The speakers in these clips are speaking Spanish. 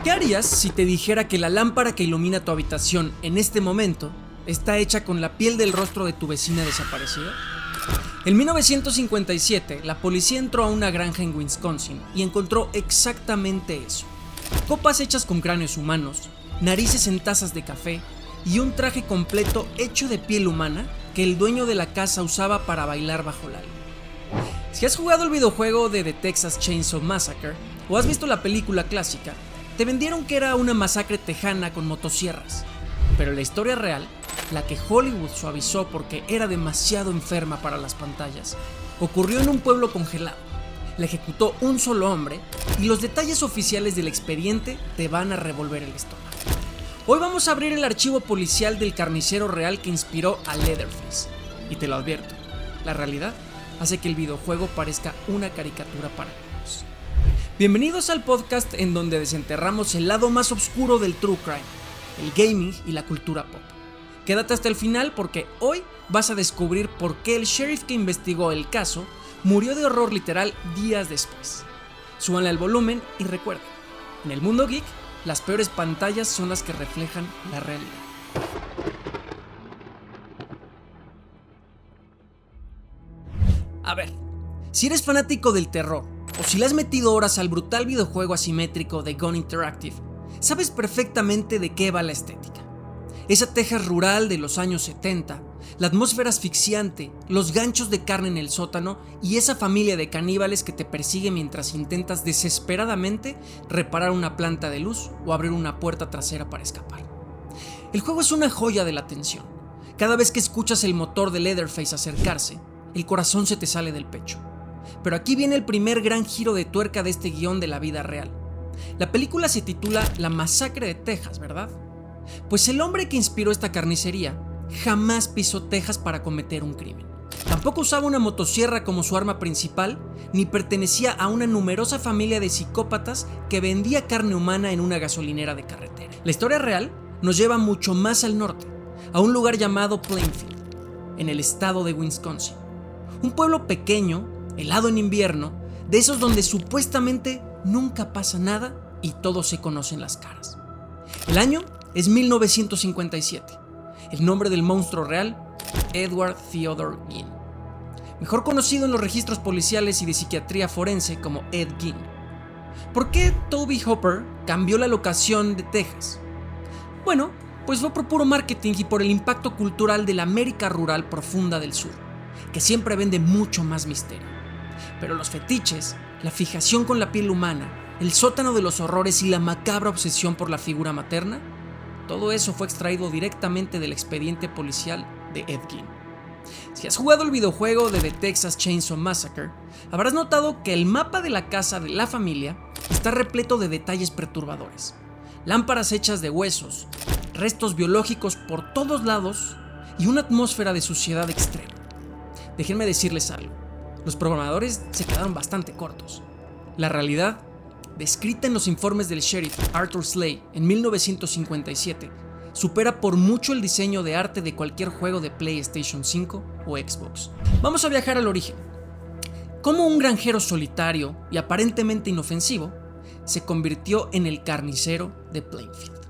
¿Qué harías si te dijera que la lámpara que ilumina tu habitación en este momento está hecha con la piel del rostro de tu vecina desaparecida? En 1957, la policía entró a una granja en Wisconsin y encontró exactamente eso. Copas hechas con cráneos humanos, narices en tazas de café y un traje completo hecho de piel humana que el dueño de la casa usaba para bailar bajo la luna. Si has jugado el videojuego de The Texas Chainsaw Massacre o has visto la película clásica, te vendieron que era una masacre tejana con motosierras. Pero la historia real, la que Hollywood suavizó porque era demasiado enferma para las pantallas, ocurrió en un pueblo congelado. La ejecutó un solo hombre y los detalles oficiales del expediente te van a revolver el estómago. Hoy vamos a abrir el archivo policial del carnicero real que inspiró a Leatherface. Y te lo advierto, la realidad hace que el videojuego parezca una caricatura para niños. Bienvenidos al podcast en donde desenterramos el lado más oscuro del true crime, el gaming y la cultura pop. Quédate hasta el final porque hoy vas a descubrir por qué el sheriff que investigó el caso murió de horror literal días después. Súbanle al volumen y recuerden, en el mundo geek, las peores pantallas son las que reflejan la realidad. A ver, si eres fanático del terror o si le has metido horas al brutal videojuego asimétrico de Gun Interactive, sabes perfectamente de qué va la estética. Esa Texas rural de los años 70, la atmósfera asfixiante, los ganchos de carne en el sótano y esa familia de caníbales que te persigue mientras intentas desesperadamente reparar una planta de luz o abrir una puerta trasera para escapar. El juego es una joya de la tensión. Cada vez que escuchas el motor de Leatherface acercarse, el corazón se te sale del pecho. Pero aquí viene el primer gran giro de tuerca de este guión de la vida real. La película se titula La Masacre de Texas, ¿verdad? Pues el hombre que inspiró esta carnicería jamás pisó Texas para cometer un crimen. Tampoco usaba una motosierra como su arma principal, ni pertenecía a una numerosa familia de psicópatas que vendía carne humana en una gasolinera de carretera. La historia real nos lleva mucho más al norte, a un lugar llamado Plainfield, en el estado de Wisconsin. Un pueblo pequeño, helado en invierno, de esos donde supuestamente nunca pasa nada y todos se conocen las caras. El año es 1957. El nombre del monstruo real, Edward Theodore Gein, mejor conocido en los registros policiales y de psiquiatría forense como Ed Gein. ¿Por qué Toby Hooper cambió la locación de Texas? Bueno, pues fue por puro marketing y por el impacto cultural de la América rural profunda del sur, que siempre vende mucho más misterio. Pero los fetiches, la fijación con la piel humana, el sótano de los horrores y la macabra obsesión por la figura materna, todo eso fue extraído directamente del expediente policial de Ed Gein. Si has jugado el videojuego de The Texas Chainsaw Massacre, habrás notado que el mapa de la casa de la familia está repleto de detalles perturbadores. Lámparas hechas de huesos, restos biológicos por todos lados y una atmósfera de suciedad extrema. Déjenme decirles algo, los programadores se quedaron bastante cortos. La realidad, descrita en los informes del sheriff Arthur Slay en 1957, supera por mucho el diseño de arte de cualquier juego de PlayStation 5 o Xbox. Vamos a viajar al origen. ¿Cómo un granjero solitario y aparentemente inofensivo se convirtió en el carnicero de Plainfield?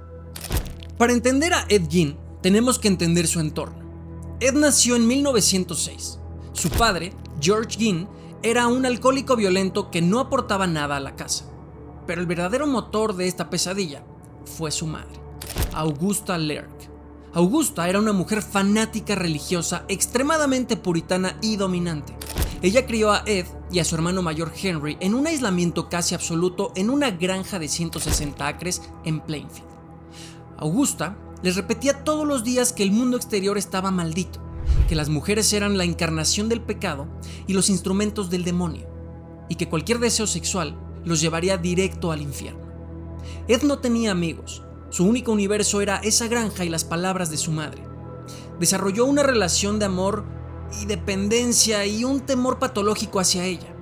Para entender a Ed Gein, tenemos que entender su entorno. Ed nació en 1906. Su padre, George Gein, era un alcohólico violento que no aportaba nada a la casa. Pero el verdadero motor de esta pesadilla fue su madre, Augusta Lerck. Augusta era una mujer fanática religiosa, extremadamente puritana y dominante. Ella crió a Ed y a su hermano mayor Henry en un aislamiento casi absoluto en una granja de 160 acres en Plainfield. Augusta les repetía todos los días que el mundo exterior estaba maldito, que las mujeres eran la encarnación del pecado y los instrumentos del demonio, y que cualquier deseo sexual los llevaría directo al infierno. Ed no tenía amigos, su único universo era esa granja y las palabras de su madre. Desarrolló una relación de amor y dependencia y un temor patológico hacia ella.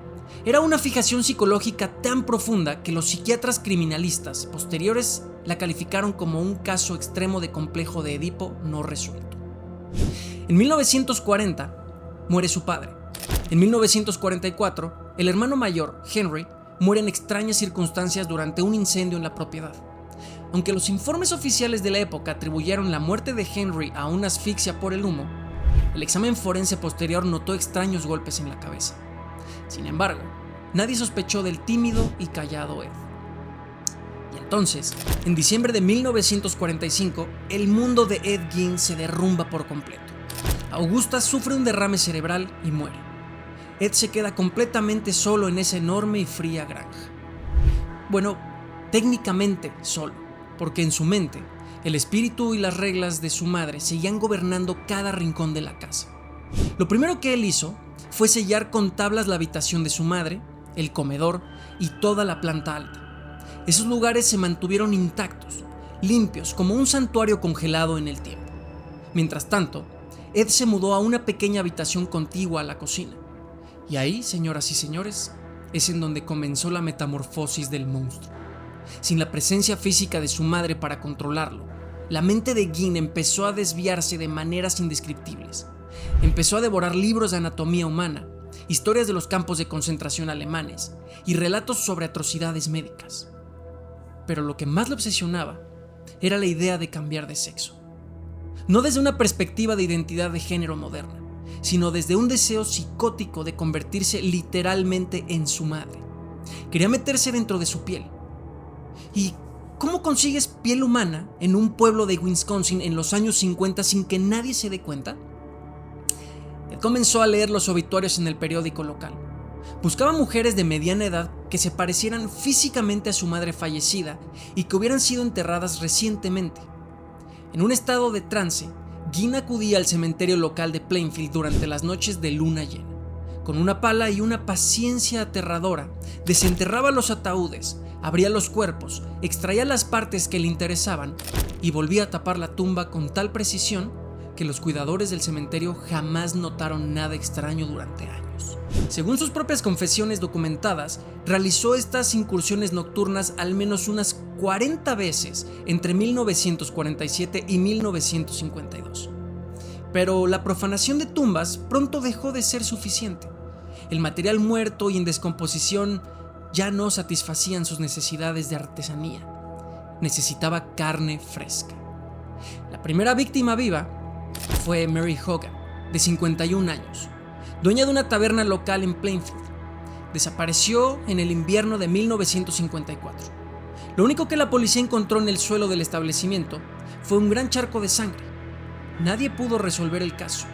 Era una fijación psicológica tan profunda que los psiquiatras criminalistas posteriores la calificaron como un caso extremo de complejo de Edipo no resuelto. En 1940 muere su padre. En 1944, el hermano mayor, Henry, muere en extrañas circunstancias durante un incendio en la propiedad. Aunque los informes oficiales de la época atribuyeron la muerte de Henry a una asfixia por el humo, el examen forense posterior notó extraños golpes en la cabeza. Sin embargo, nadie sospechó del tímido y callado Ed. Y entonces, en diciembre de 1945, el mundo de Ed Gein se derrumba por completo. Augusta sufre un derrame cerebral y muere. Ed se queda completamente solo en esa enorme y fría granja. Bueno, técnicamente solo, porque en su mente, el espíritu y las reglas de su madre seguían gobernando cada rincón de la casa. Lo primero que él hizo fue sellar con tablas la habitación de su madre, el comedor y toda la planta alta. Esos lugares se mantuvieron intactos, limpios, como un santuario congelado en el tiempo. Mientras tanto, Ed se mudó a una pequeña habitación contigua a la cocina. Y ahí, señoras y señores, es en donde comenzó la metamorfosis del monstruo. Sin la presencia física de su madre para controlarlo, la mente de Gein empezó a desviarse de maneras indescriptibles. Empezó a devorar libros de anatomía humana, historias de los campos de concentración alemanes y relatos sobre atrocidades médicas. Pero lo que más le obsesionaba era la idea de cambiar de sexo. No desde una perspectiva de identidad de género moderna, sino desde un deseo psicótico de convertirse literalmente en su madre. Quería meterse dentro de su piel. ¿Y cómo consigues piel humana en un pueblo de Wisconsin en los años 50 sin que nadie se dé cuenta? Él comenzó a leer los obituarios en el periódico local. Buscaba mujeres de mediana edad que se parecieran físicamente a su madre fallecida y que hubieran sido enterradas recientemente. En un estado de trance, Gein acudía al cementerio local de Plainfield durante las noches de luna llena. Con una pala y una paciencia aterradora, desenterraba los ataúdes, abría los cuerpos, extraía las partes que le interesaban y volvía a tapar la tumba con tal precisión que los cuidadores del cementerio jamás notaron nada extraño durante años. Según sus propias confesiones documentadas, realizó estas incursiones nocturnas al menos unas 40 veces entre 1947 y 1952. Pero la profanación de tumbas pronto dejó de ser suficiente. El material muerto y en descomposición ya no satisfacían sus necesidades de artesanía. Necesitaba carne fresca. La primera víctima viva fue Mary Hogan, de 51 años, dueña de una taberna local en Plainfield. Desapareció en el invierno de 1954. Lo único que la policía encontró en el suelo del establecimiento fue un gran charco de sangre. Nadie pudo resolver el caso.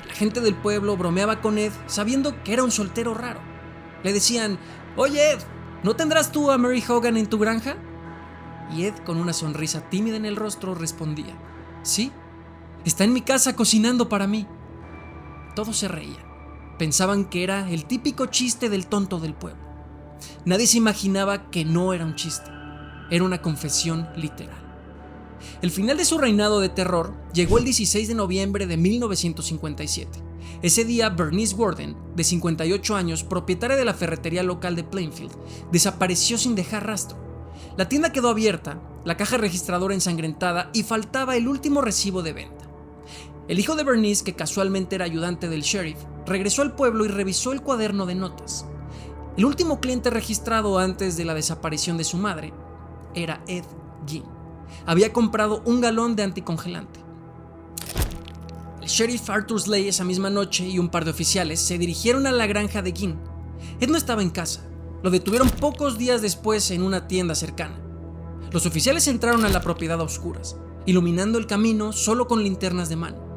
La gente del pueblo bromeaba con Ed sabiendo que era un soltero raro. Le decían: «Oye Ed, ¿no tendrás tú a Mary Hogan en tu granja?» Y Ed, con una sonrisa tímida en el rostro, respondía: «Sí, está en mi casa cocinando para mí». Todos se reían. Pensaban que era el típico chiste del tonto del pueblo. Nadie se imaginaba que no era un chiste. Era una confesión literal. El final de su reinado de terror llegó el 16 de noviembre de 1957. Ese día, Bernice Worden, de 58 años, propietaria de la ferretería local de Plainfield, desapareció sin dejar rastro. La tienda quedó abierta, la caja registradora ensangrentada y faltaba el último recibo de venta. El hijo de Bernice, que casualmente era ayudante del sheriff, regresó al pueblo y revisó el cuaderno de notas. El último cliente registrado antes de la desaparición de su madre era Ed Gein. Había comprado un galón de anticongelante. El sheriff Arthur Slay esa misma noche y un par de oficiales se dirigieron a la granja de Gein. Ed no estaba en casa. Lo detuvieron pocos días después en una tienda cercana. Los oficiales entraron a la propiedad a oscuras, iluminando el camino solo con linternas de mano.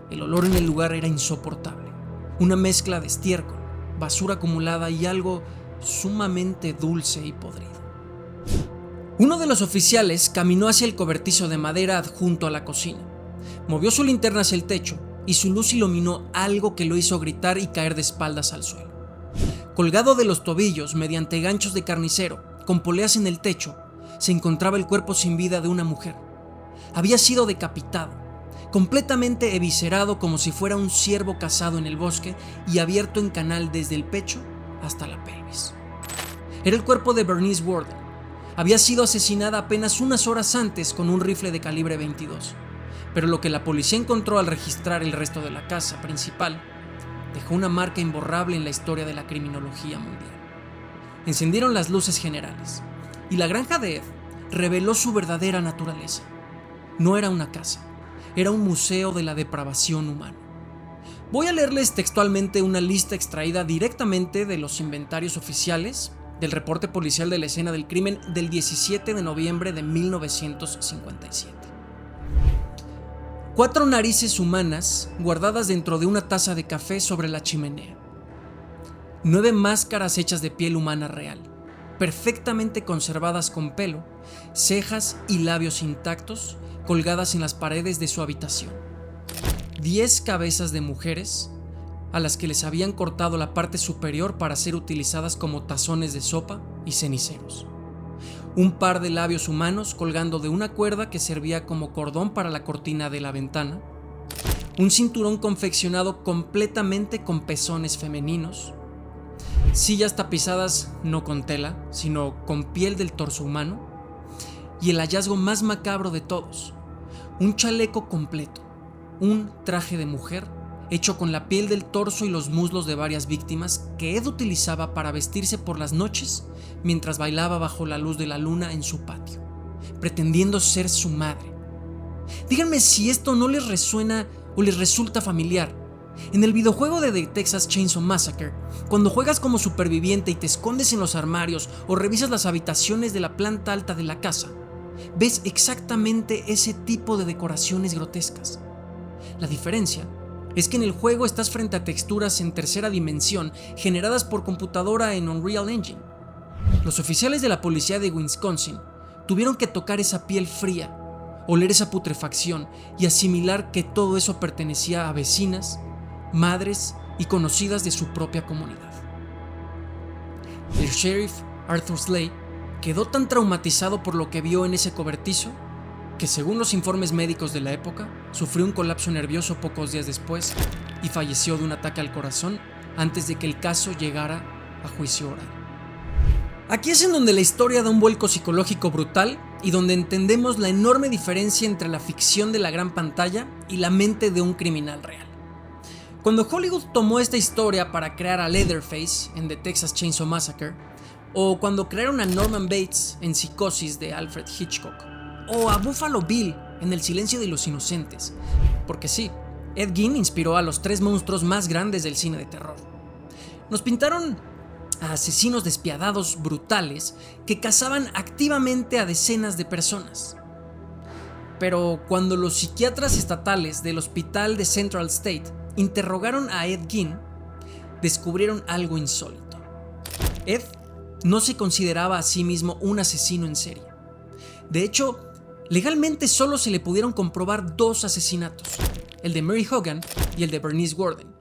El olor en el lugar era insoportable. Una mezcla de estiércol, basura acumulada y algo sumamente dulce y podrido. Uno de los oficiales caminó hacia el cobertizo de madera adjunto a la cocina. Movió su linterna hacia el techo y su luz iluminó algo que lo hizo gritar y caer de espaldas al suelo. Colgado de los tobillos mediante ganchos de carnicero, con poleas en el techo, se encontraba el cuerpo sin vida de una mujer. Había sido decapitado, completamente eviscerado como si fuera un ciervo cazado en el bosque y abierto en canal desde el pecho hasta la pelvis. Era el cuerpo de Bernice Worden. Había sido asesinada apenas unas horas antes con un rifle de calibre 22, pero lo que la policía encontró al registrar el resto de la casa principal dejó una marca imborrable en la historia de la criminología mundial. Encendieron las luces generales y la granja de Ed reveló su verdadera naturaleza. No era una casa, era un museo de la depravación humana. Voy a leerles textualmente una lista extraída directamente de los inventarios oficiales del reporte policial de la escena del crimen del 17 de noviembre de 1957. 4 narices humanas guardadas dentro de una taza de café sobre la chimenea. 9 máscaras hechas de piel humana real, perfectamente conservadas con pelo, cejas y labios intactos, colgadas en las paredes de su habitación. 10 cabezas de mujeres a las que les habían cortado la parte superior para ser utilizadas como tazones de sopa y ceniceros. Un par de labios humanos colgando de una cuerda que servía como cordón para la cortina de la ventana. Un cinturón confeccionado completamente con pezones femeninos. Sillas tapizadas no con tela, sino con piel del torso humano. Y el hallazgo más macabro de todos, un chaleco completo, un traje de mujer hecho con la piel del torso y los muslos de varias víctimas que Ed utilizaba para vestirse por las noches mientras bailaba bajo la luz de la luna en su patio, pretendiendo ser su madre. Díganme si esto no les resuena o les resulta familiar. En el videojuego de The Texas Chainsaw Massacre, cuando juegas como superviviente y te escondes en los armarios o revisas las habitaciones de la planta alta de la casa, ves exactamente ese tipo de decoraciones grotescas. La diferencia es que en el juego estás frente a texturas en tercera dimensión generadas por computadora en Unreal Engine. Los oficiales de la policía de Wisconsin tuvieron que tocar esa piel fría, oler esa putrefacción y asimilar que todo eso pertenecía a vecinas, madres y conocidas de su propia comunidad. El sheriff Arthur Slade quedó tan traumatizado por lo que vio en ese cobertizo que, según los informes médicos de la época, sufrió un colapso nervioso pocos días después y falleció de un ataque al corazón antes de que el caso llegara a juicio oral. Aquí es en donde la historia da un vuelco psicológico brutal y donde entendemos la enorme diferencia entre la ficción de la gran pantalla y la mente de un criminal real. Cuando Hollywood tomó esta historia para crear a Leatherface en The Texas Chainsaw Massacre, o cuando crearon a Norman Bates en Psicosis de Alfred Hitchcock, o a Buffalo Bill en El silencio de los inocentes, porque sí, Ed Gein inspiró a los 3 monstruos más grandes del cine de terror. Nos pintaron a asesinos despiadados brutales que cazaban activamente a decenas de personas. Pero cuando los psiquiatras estatales del hospital de Central State interrogaron a Ed Gein, descubrieron algo insólito. Ed no se consideraba a sí mismo un asesino en serie. De hecho, legalmente solo se le pudieron comprobar 2 asesinatos, el de Mary Hogan y el de Bernice Worden.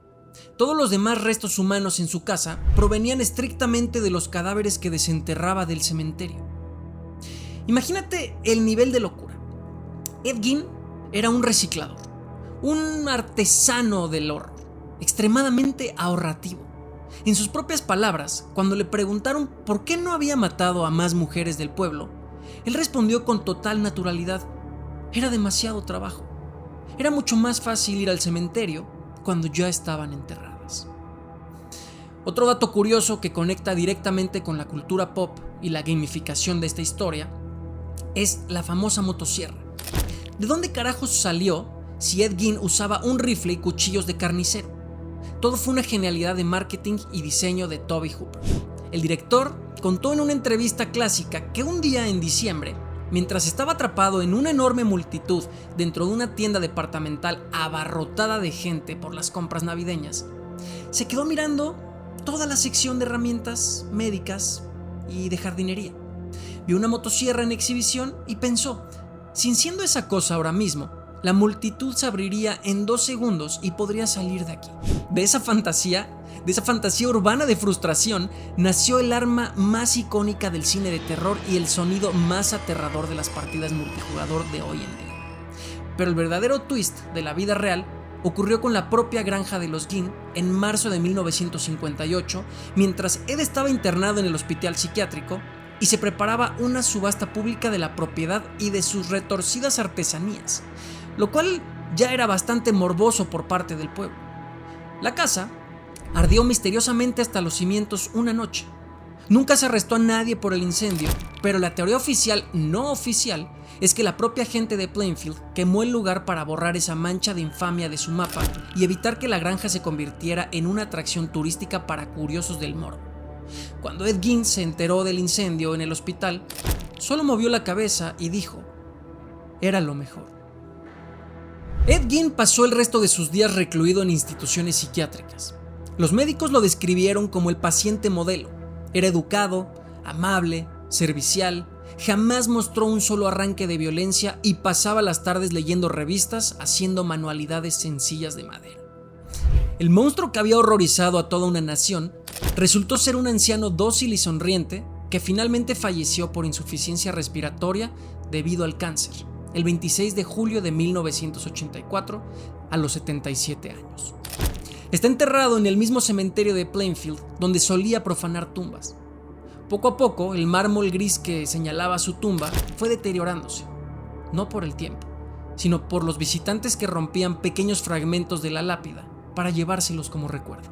Todos los demás restos humanos en su casa provenían estrictamente de los cadáveres que desenterraba del cementerio. Imagínate el nivel de locura. Ed Gein era un reciclador, un artesano del horror, extremadamente ahorrativo. En sus propias palabras, cuando le preguntaron por qué no había matado a más mujeres del pueblo, él respondió con total naturalidad: era demasiado trabajo. Era mucho más fácil ir al cementerio cuando ya estaban enterradas. Otro dato curioso que conecta directamente con la cultura pop y la gamificación de esta historia es la famosa motosierra. ¿De dónde carajos salió si Ed Gein usaba un rifle y cuchillos de carnicero? Todo fue una genialidad de marketing y diseño de Tobe Hooper. El director contó en una entrevista clásica que un día en diciembre, mientras estaba atrapado en una enorme multitud dentro de una tienda departamental abarrotada de gente por las compras navideñas, se quedó mirando toda la sección de herramientas médicas y de jardinería. Vio una motosierra en exhibición y pensó: si enciendo esa cosa ahora mismo, la multitud se abriría en 2 segundos y podría salir de aquí. De esa fantasía urbana de frustración, nació el arma más icónica del cine de terror y el sonido más aterrador de las partidas multijugador de hoy en día. Pero el verdadero twist de la vida real ocurrió con la propia granja de los Gein en marzo de 1958, mientras Ed estaba internado en el hospital psiquiátrico y se preparaba una subasta pública de la propiedad y de sus retorcidas artesanías, lo cual ya era bastante morboso por parte del pueblo. La casa ardió misteriosamente hasta los cimientos una noche. Nunca se arrestó a nadie por el incendio, pero la teoría oficial no oficial es que la propia gente de Plainfield quemó el lugar para borrar esa mancha de infamia de su mapa y evitar que la granja se convirtiera en una atracción turística para curiosos del morbo. Cuando Ed Gein se enteró del incendio en el hospital, solo movió la cabeza y dijo: era lo mejor. Ed Gein pasó el resto de sus días recluido en instituciones psiquiátricas. Los médicos lo describieron como el paciente modelo. Era educado, amable, servicial, jamás mostró un solo arranque de violencia y pasaba las tardes leyendo revistas haciendo manualidades sencillas de madera. El monstruo que había horrorizado a toda una nación resultó ser un anciano dócil y sonriente que finalmente falleció por insuficiencia respiratoria debido al cáncer, el 26 de julio de 1984, a los 77 años. Está enterrado en el mismo cementerio de Plainfield donde solía profanar tumbas. Poco a poco, el mármol gris que señalaba su tumba fue deteriorándose, no por el tiempo, sino por los visitantes que rompían pequeños fragmentos de la lápida para llevárselos como recuerdo.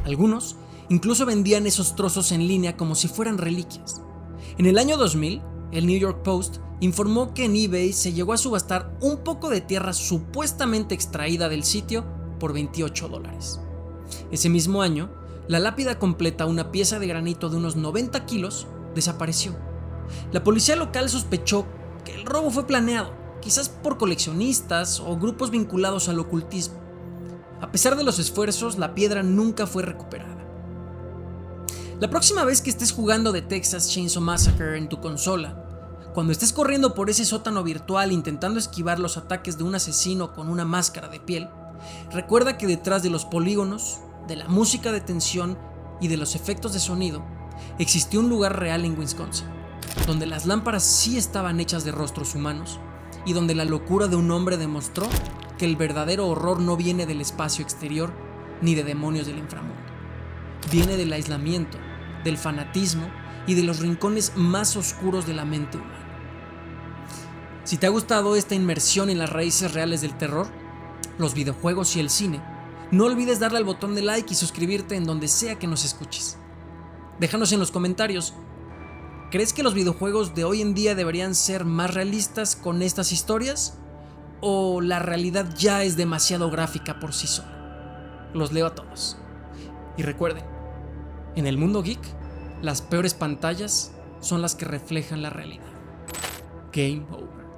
Algunos incluso vendían esos trozos en línea como si fueran reliquias. En el año 2000, el New York Post informó que en eBay se llegó a subastar un poco de tierra supuestamente extraída del sitio por $28. Ese mismo año, la lápida completa, una pieza de granito de unos 90 kilos, desapareció. La policía local sospechó que el robo fue planeado, quizás por coleccionistas o grupos vinculados al ocultismo. A pesar de los esfuerzos, la piedra nunca fue recuperada. La próxima vez que estés jugando The Texas Chainsaw Massacre en tu consola, cuando estés corriendo por ese sótano virtual intentando esquivar los ataques de un asesino con una máscara de piel, recuerda que detrás de los polígonos, de la música de tensión y de los efectos de sonido, existió un lugar real en Wisconsin, donde las lámparas sí estaban hechas de rostros humanos y donde la locura de un hombre demostró que el verdadero horror no viene del espacio exterior ni de demonios del inframundo. Viene del aislamiento, del fanatismo y de los rincones más oscuros de la mente humana. Si te ha gustado esta inmersión en las raíces reales del terror, los videojuegos y el cine, no olvides darle al botón de like y suscribirte en donde sea que nos escuches. Déjanos en los comentarios, ¿crees que los videojuegos de hoy en día deberían ser más realistas con estas historias? ¿O la realidad ya es demasiado gráfica por sí sola? Los leo a todos. Y recuerden, en el mundo geek, las peores pantallas son las que reflejan la realidad. Game over.